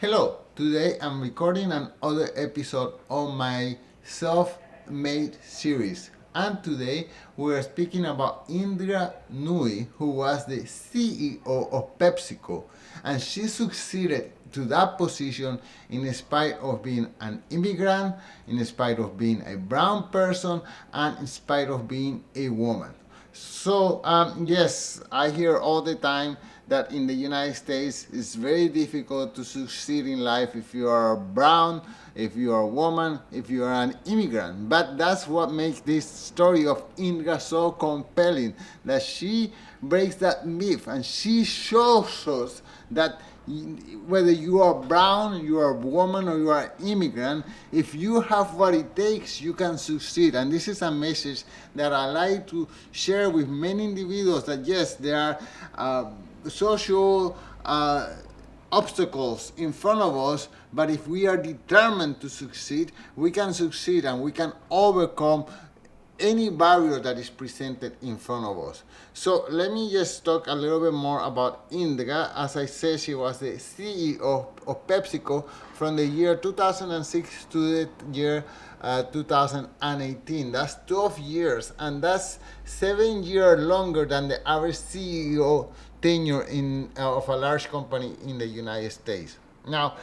Hello, today I'm recording another episode of my self-made series. And today we're speaking about Indra Nooyi, who was the CEO of PepsiCo. And she succeeded to that position in spite of being an immigrant, in spite of being a brown person, and in spite of being a woman. Yes, I hear all the time that in the United States it's very difficult to succeed in life if you are brown, if you are a woman, if you are an immigrant. But that's what makes this story of Indra so compelling, that she breaks that myth and she shows us that whether you are brown, you are a woman, or you are an immigrant, if you have what it takes, you can succeed. And this is a message that I like to share with many individuals, that yes, there are social obstacles in front of us, but if we are determined to succeed, we can succeed and we can overcome any barrier that is presented in front of us. So let me just talk a little bit more about Indra. As I said, she was the CEO of PepsiCo from the year 2006 to the year 2018. That's 12 years, and that's 7 years longer than the average CEO tenure of a large company in the United States. Now,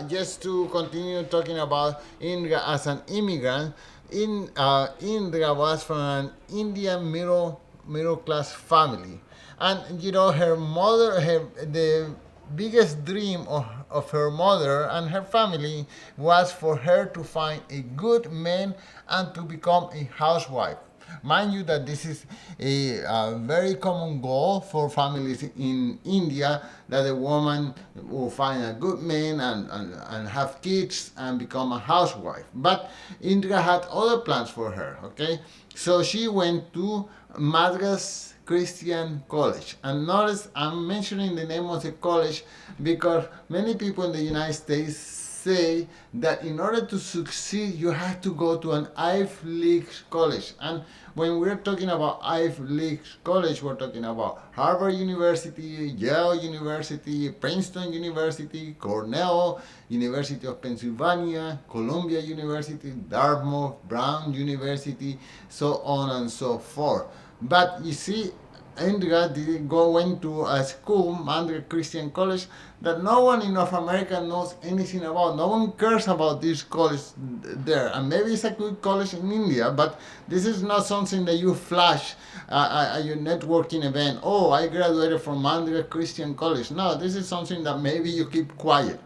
just to continue talking about Indra as an immigrant, Indra was from an Indian middle class family, and her mother, the biggest dream of her mother and her family was for her to find a good man and to become a housewife. Mind you that this is a very common goal for families in India, that a woman will find a good man and have kids and become a housewife. But Indra had other plans for her, okay? So she went to Madras Christian College. And notice I'm mentioning the name of the college because many people in the United States say that in order to succeed, you have to go to an Ivy League college. And when we're talking about Ivy League college, we're talking about Harvard University, Yale University, Princeton University, Cornell, University of Pennsylvania, Columbia University, Dartmouth, Brown University, so on and so forth. But you see, Indra did went to a school, Mandra Christian College, that no one in North America knows anything about. No one cares about this college there. And maybe it's a good college in India, but this is not something that you flash at your networking event. Oh, I graduated from Mandra Christian College. No, this is something that maybe you keep quiet.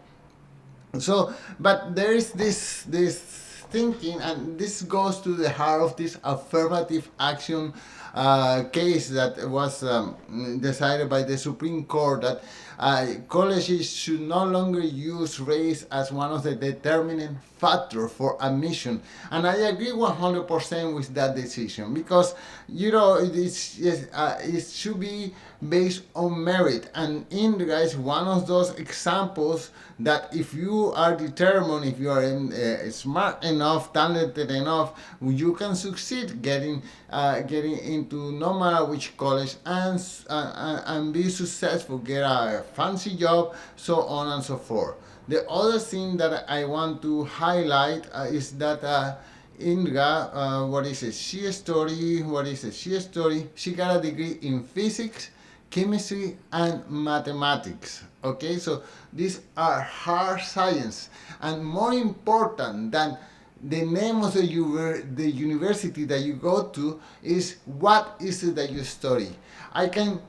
So, but there is this thinking, and this goes to the heart of this affirmative action case that was decided by the Supreme Court, that colleges should no longer use race as one of the determining factors for admission. And I agree 100% with that decision, because it should be based on merit. And Indra is one of those examples that if you are determined, if you are smart enough, talented enough, you can succeed getting into no matter which college, and be successful, get a fancy job, so on and so forth. The other thing that I want to highlight is that Indra, what is it? She studied, what is it? She studied, she got a degree in physics, chemistry, and mathematics. Okay, so these are hard science, and more important than the name of the university that you go to is what is it that you study. I can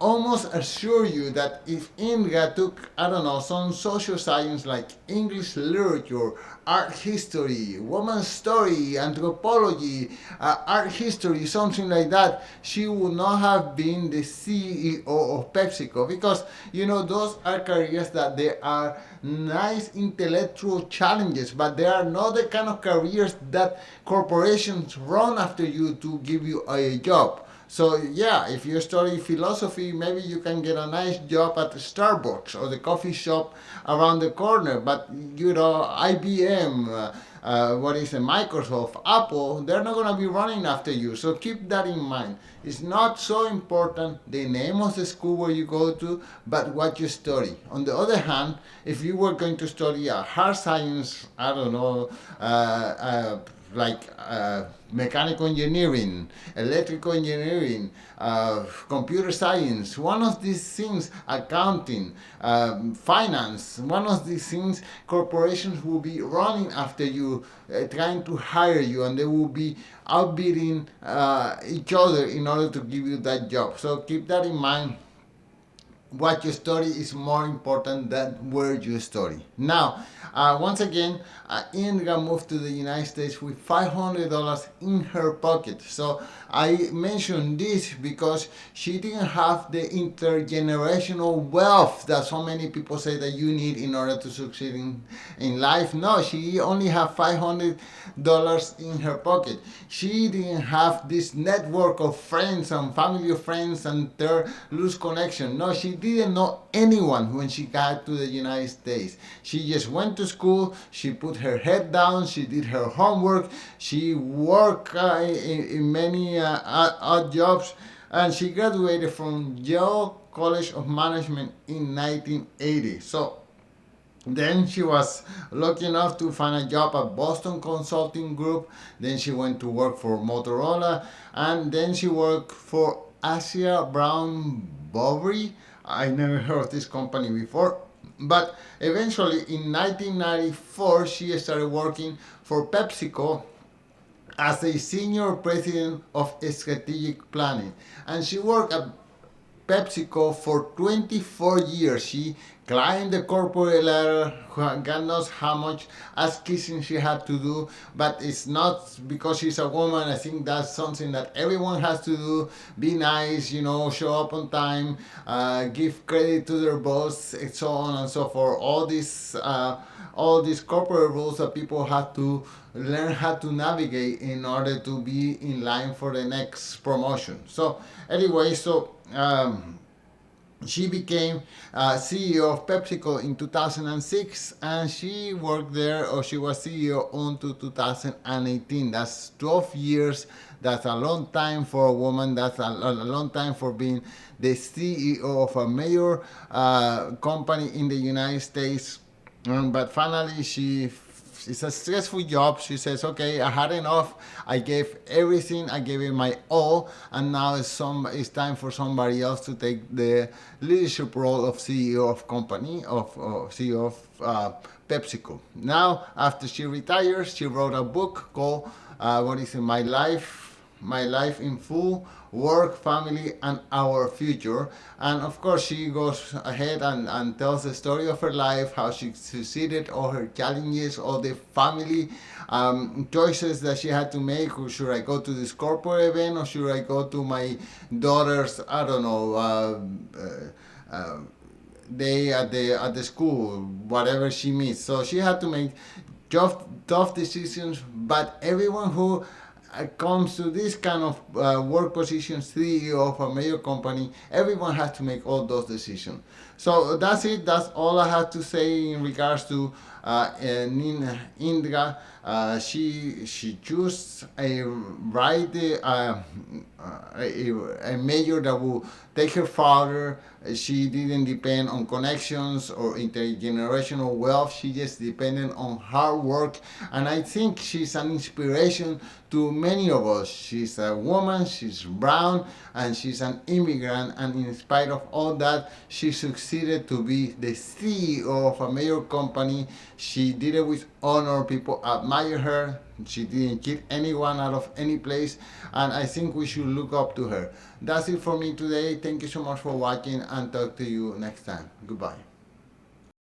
almost assure you that if Indra took, I don't know, some social science like English literature, art history, woman's story, anthropology, art history, something like that, she would not have been the CEO of PepsiCo, because those are careers that there are nice intellectual challenges, but they are not the kind of careers that corporations run after you to give you a job. So yeah, if you study philosophy, maybe you can get a nice job at the Starbucks or the coffee shop around the corner. But IBM, what is it, Microsoft, Apple, they're not gonna be running after you. So keep that in mind. It's not so important the name of the school where you go to, but what you study. On the other hand, if you were going to study a hard science, I don't know, like mechanical engineering, electrical engineering, computer science, one of these things, accounting, finance, one of these things, corporations will be running after you, trying to hire you, and they will be outbidding each other in order to give you that job. So keep that in mind. What you study is more important than where you study. Now, once again, Indra moved to the United States with $500 in her pocket. So I mentioned this because she didn't have the intergenerational wealth that so many people say that you need in order to succeed in life. No, she only had $500 in her pocket. She didn't have this network of friends and family of friends and their loose connection. No, she didn't know anyone when she got to the United States. She just went to school, she put her head down, she did her homework, she worked in many odd jobs, and she graduated from Yale College of Management in 1980. So then she was lucky enough to find a job at Boston Consulting Group. Then she went to work for Motorola, and then she worked for Asia Brown Boveri. I never heard of this company before. But eventually in 1994, she started working for PepsiCo as a senior president of strategic planning. And she worked at PepsiCo for 24 years. She climbed the corporate ladder. God knows how much ass kissing she had to do, but it's not because she's a woman. I think that's something that everyone has to do. Be nice, show up on time, give credit to their boss, and so on and so forth. All these corporate rules that people have to learn how to navigate in order to be in line for the next promotion. So anyway, she became CEO of PepsiCo in 2006, and she worked there, or she was CEO until 2018. That's 12 years. That's a long time for a woman. That's a long time for being the CEO of a major company in the United States. But finally, it's a stressful job. She says, okay, I had enough. I gave everything. I gave it my all. And now it's time for somebody else to take the leadership role of CEO of company, of CEO of PepsiCo. Now, after she retires, she wrote a book called, what is it, My Life in Full, Work, Family, and Our Future. And of course, she goes ahead and tells the story of her life, how she succeeded, all her challenges, all the family choices that she had to make. Should I go to this corporate event, or should I go to my daughter's, I don't know, day at the school, whatever she meets. So she had to make tough decisions, but everyone who comes to this kind of work position, CEO of a major company, everyone has to make all those decisions. So that's it. That's all I have to say in regards to Indra. She chose a major that will take her farther. She didn't depend on connections or intergenerational wealth. She just depended on hard work, and I think she's an inspiration to many of us. She's a woman, she's brown, and she's an immigrant, and in spite of all that, she succeeded to be the CEO of a major company. She did it with honor. People admire her. She didn't kick anyone out of any place, and I think we should look up to her. That's it for me today. Thank you so much for watching, and talk to you next time. Goodbye.